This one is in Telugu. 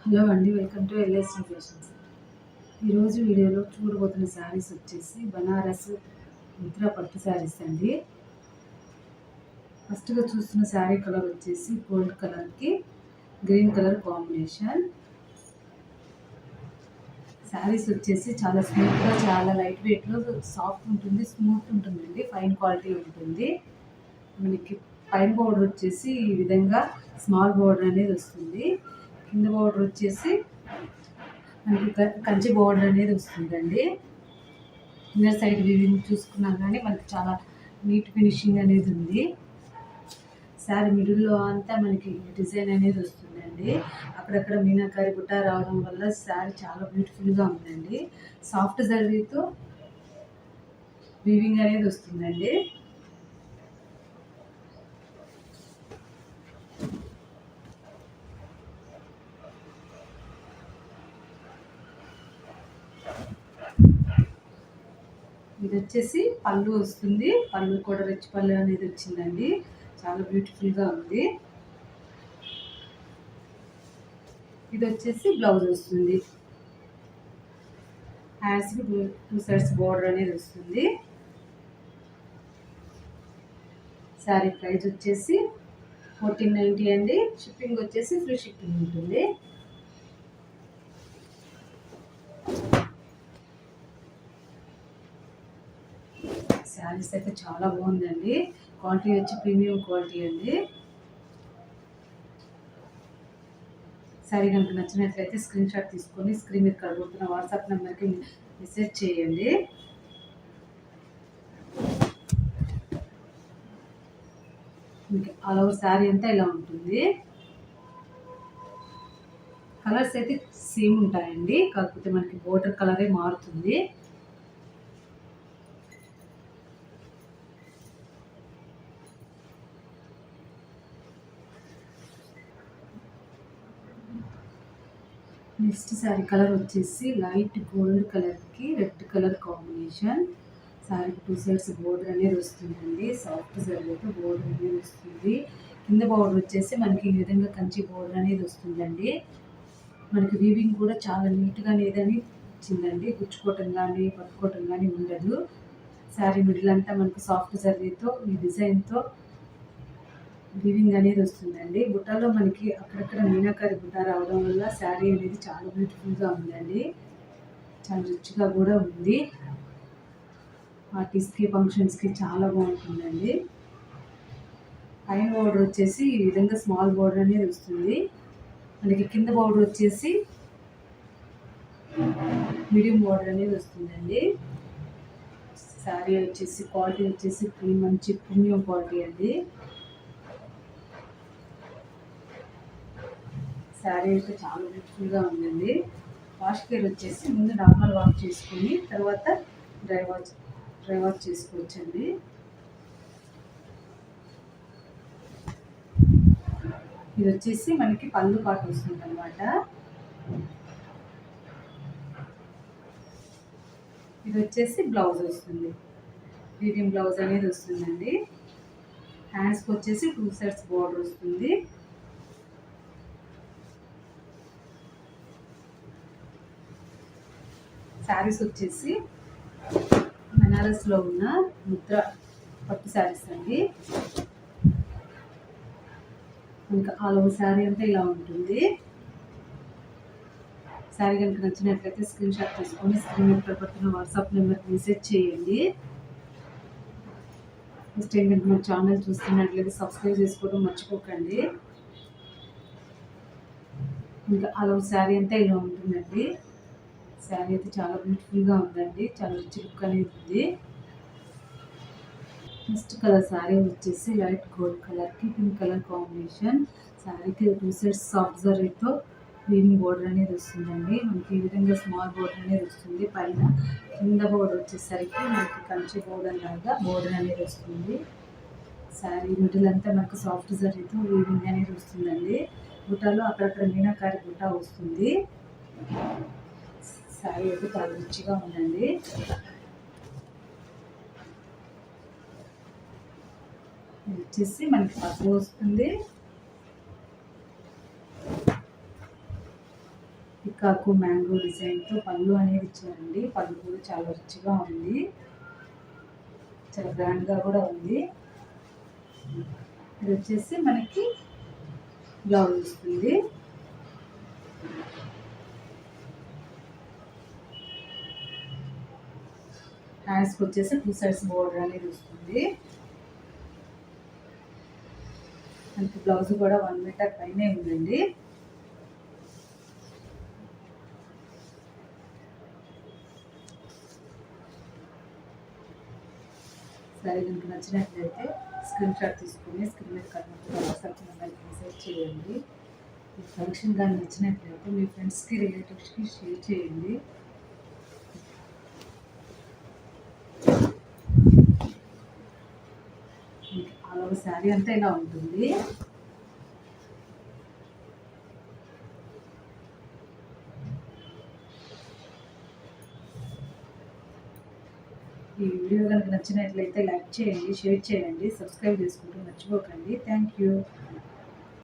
హలో అండి, వెల్కమ్ టు ఎల్ఎస్టీ ఫ్యాషన్స్. ఈరోజు వీడియోలో చూడబోతున్న శారీస్ వచ్చేసి బనారస్ ముద్రా పట్టు శారీస్ అండి. ఫస్ట్గా చూస్తున్న శారీ కలర్ వచ్చేసి గోల్డ్ కలర్కి గ్రీన్ కలర్ కాంబినేషన్. శారీస్ వచ్చేసి చాలా స్మూత్గా, చాలా లైట్ వెయిట్లో, సాఫ్ట్ ఉంటుంది, స్మూత్ ఉంటుందండి, ఫైన్ క్వాలిటీ ఉంటుంది. మనకి పైన బోర్డర్ వచ్చేసి ఈ విధంగా స్మాల్ బోర్డర్ అనేది వస్తుంది. కింద బోర్డర్ వచ్చేసి మనకి కంచి బోర్డర్ అనేది వస్తుందండి. ఇన్నర్ సైడ్ వీవింగ్ చూసుకున్నా కానీ మనకి చాలా నీట్ ఫినిషింగ్ అనేది ఉంది. శారీ మిడిల్లో అంతా మనకి డిజైన్ అనేది వస్తుందండి. అక్కడక్కడ మీనాకారి బుట్ట రావడం వల్ల శారీ చాలా బ్యూటిఫుల్గా ఉందండి. సాఫ్ట్ జరీతో వీవింగ్ అనేది వస్తుందండి. ఇది వచ్చేసి పళ్ళు వస్తుంది. పళ్ళు కూడా రిచ్ పళ్ళు అనేది వచ్చిందండి. చాలా బ్యూటిఫుల్గా ఉంది. ఇది వచ్చేసి బ్లౌజ్ వస్తుంది. హ్యాండ్స్కి టూ సైడ్స్ బోర్డర్ అనేది వస్తుంది. శారీ ప్రైస్ వచ్చేసి 1490 అండి. షిప్పింగ్ వచ్చేసి ఫ్రీ షిప్పింగ్ ఉంటుంది. శారీస్ అయితే చాలా బాగుందండి. క్వాలిటీ వచ్చి ప్రీమియం క్వాలిటీ అండి. శారీ కనుక నచ్చినట్లయితే స్క్రీన్ షాట్ తీసుకొని స్క్రీన్ మీద కనబడుతున్న వాట్సాప్ నెంబర్కి మెసేజ్ చేయండి. ఆల్ ఓవర్ శారీ అంతా ఇలా ఉంటుంది. కలర్స్ అయితే సేమ్ ఉంటాయండి, కాకపోతే మనకి బోర్డర్ కలరే మారుతుంది. నెక్స్ట్ శారీ కలర్ వచ్చేసి లైట్ గోల్డ్ కలర్కి రెడ్ కలర్ కాంబినేషన్. శారీకి టూ సైడ్స్ బోర్డర్ అనేది వస్తుందండి. సాఫ్ట్ శారీతో బోర్డర్ అనేది వస్తుంది. కింద బోర్డర్ వచ్చేసి మనకి ఈ విధంగా కంచి బోర్డర్ అనేది వస్తుందండి. మనకి వీవింగ్ కూడా చాలా నీట్గా అనేదని వచ్చిందండి. గుచ్చుకోవటం కానీ పట్టుకోవటం కానీ ఉండదు. శారీ మిడిల్ అంతా మనకు సాఫ్ట్ శారీతో ఈ డిజైన్తో వీవింగ్ అనేది వస్తుందండి. బుట్టలో మనకి అక్కడక్కడ మీనాకారి బుట్ట రావడం వల్ల శారీ అనేది చాలా బ్యూటిఫుల్గా ఉందండి. చాలా రిచ్గా కూడా ఉంది. పార్టీస్కి ఫంక్షన్స్కి చాలా బాగుంటుందండి. పైన బోర్డర్ వచ్చేసి ఈ విధంగా స్మాల్ బోర్డర్ అనేది వస్తుంది. మనకి కింద బోర్డర్ వచ్చేసి మీడియం బోర్డర్ అనేది వస్తుందండి. శారీ వచ్చేసి క్వాలిటీ వచ్చేసి మంచి ప్రీమియం క్వాలిటీ అండి. శారీ అయితే చాలా బ్యూటిఫుల్గా ఉందండి. వాష్ కేర్ వచ్చేసి ముందు నార్మల్ వాష్ చేసుకొని తర్వాత డ్రై వాష్ చేసుకోవచ్చండి. ఇది వచ్చేసి మనకి పళ్ళు పాటు వస్తుంది అనమాట. ఇది వచ్చేసి బ్లౌజ్ వస్తుంది. వీవింగ్ బ్లౌజ్ అనేది వస్తుందండి. హ్యాండ్స్కి వచ్చేసి టూ సైడ్స్ బోర్డర్ వస్తుంది. శారీస్ వచ్చేసి బనారస్లో ఉన్న ముద్ర పట్టు శారీస్ అండి. ఇంకా ఆల్ ఓవర్ శారీ అంతా ఇలా ఉంటుంది. శారీ కనుక నచ్చినట్లయితే స్క్రీన్ షాట్ తీసుకొని స్క్రీన్ మీద పడుతున్న వాట్సాప్ నెంబర్కి మెసేజ్ చేయండి. నెక్స్ట్ ఏంటంటే మన ఛానల్ చూస్తున్నట్లయితే సబ్స్క్రైబ్ చేసుకోవడం మర్చిపోకండి. ఇంకా ఆల్ ఓవర్ శారీ అంతా ఇలా ఉంటుందండి. శారీ అయితే చాలా బ్యూటిఫుల్గా ఉందండి. చాలా రిచ్ లుక్ అనేది ఉంది. నెక్స్ట్ కలర్ శారీ వచ్చేసి లైట్ గోల్డ్ కలర్కి పింక్ కలర్ కాంబినేషన్. శారీకి టూ సైడ్స్ సాఫ్ట్ జరీతో వీవింగ్ బోర్డర్ అనేది వస్తుందండి. మనకి ఈ విధంగా స్మాల్ బోర్డర్ అనేది వస్తుంది. పైన కింద బోర్డర్ వచ్చేసరికి మనకి కంచి బోర్డర్ లాగా బోర్డర్ అనేది వస్తుంది. శారీ మిడిల్ అంతా మనకు సాఫ్ట్ జరీతో వీవింగ్ అనేది వస్తుందండి. బుట్టలో అక్కడక్కడ మీనాకారి బుట్ట వస్తుంది. శారీ అయితే చాలా రిచ్గా ఉందండి. ఇది వచ్చేసి మనకి పసుపు వస్తుంది. పికాకు మ్యాంగో డిజైన్తో పళ్ళు అనేది ఇచ్చారండి. పళ్ళు కూడా చాలా రిచ్గా ఉంది, చాలా గ్రాండ్గా కూడా ఉంది. ఇది వచ్చేసి మనకి బ్లౌజ్ వస్తుంది. హ్యాండ్స్కి వచ్చేసి 2 సైడ్స్ బోర్డర్ అనేది వస్తుంది. మనకి బ్లౌజ్ కూడా 1 మీటర్ పైనే ఉందండి. సరే కనుక నచ్చినట్లయితే స్క్రీన్ షాట్ తీసుకుని స్క్రీన్ మీద కట్టినప్పుడు వాట్సాప్ నెంబర్కి మెసేజ్ చేయండి. ఈ ఫంక్షన్ కానీ నచ్చినట్లయితే మీ ఫ్రెండ్స్కి రిలేటివ్స్కి షేర్ చేయండి. ఆల్ ఓవర్ శారీ అంతా ఇలా ఉంటుంది. ఈ వీడియో కనుక నచ్చినట్లయితే లైక్ చేయండి, షేర్ చేయండి, సబ్స్క్రైబ్ చేసుకుంటూ మర్చిపోకండి. Thank you.